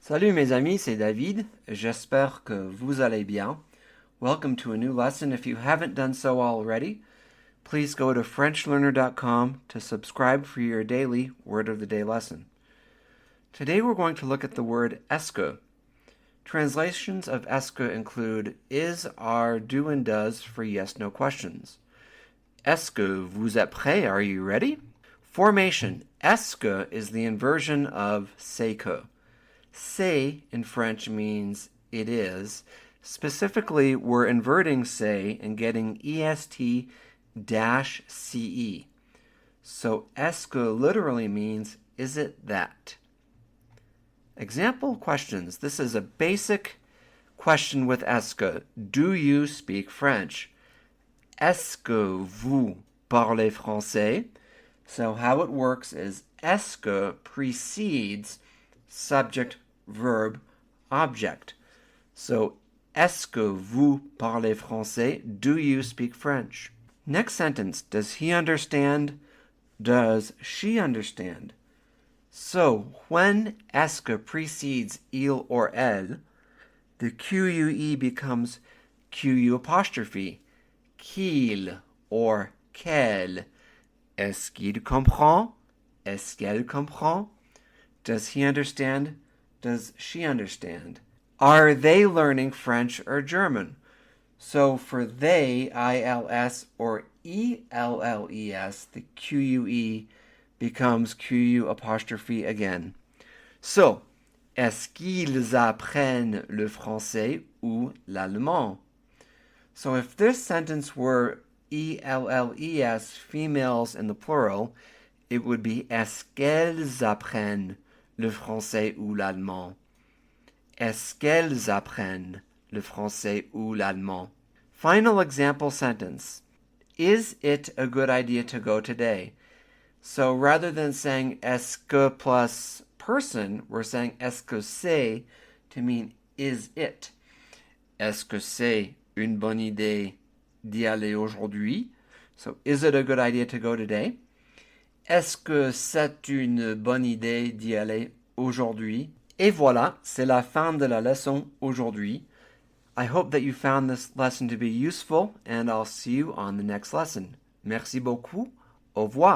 Salut mes amis, c'est David. J'espère que vous allez bien. Welcome to a new lesson. If you haven't done so already, please go to FrenchLearner.com to subscribe for your daily Word of the Day lesson. Today we're going to look at the word est-ce. Translations of est-ce include is, are, do, and does for yes-no questions. Est-ce que vous êtes prêt? Are you ready? Formation. Est-ce que is the inversion of c'est que. C'est in French means it is. Specifically, we're inverting c'est and getting est-ce. So est-ce que literally means is it that? Example questions. This is a basic question with est-ce que. Do you speak French? Est-ce que vous parlez français? So how it works is est-ce que precedes subject, verb, object. So, est-ce que vous parlez français? Do you speak French? Next sentence, does he understand? Does she understand? So, when est-ce que precedes il or elle, the QUE becomes QU apostrophe. Qu'il or qu'elle. Est-ce qu'il comprend? Est-ce qu'elle comprend? Does he understand? Does she understand? Are they learning French or German? So for they, ILS or ELLES, the QUE becomes QU apostrophe again. So, est-ce qu'ils apprennent le français ou l'allemand? So if this sentence were ELLES, females in the plural, it would be est-ce qu'elles apprennent le français ou l'allemand? Est-ce qu'elles apprennent le français ou l'allemand? Final example sentence. Is it a good idea to go today? So rather than saying est-ce que plus person, we're saying est-ce que c'est to mean is it. Est-ce que c'est une bonne idée d'y aller aujourd'hui? So is it a good idea to go today? Est-ce que c'est une bonne idée d'y aller aujourd'hui? Et voilà, c'est la fin de la leçon aujourd'hui. I hope that you found this lesson to be useful, and I'll see you on the next lesson. Merci beaucoup. Au revoir.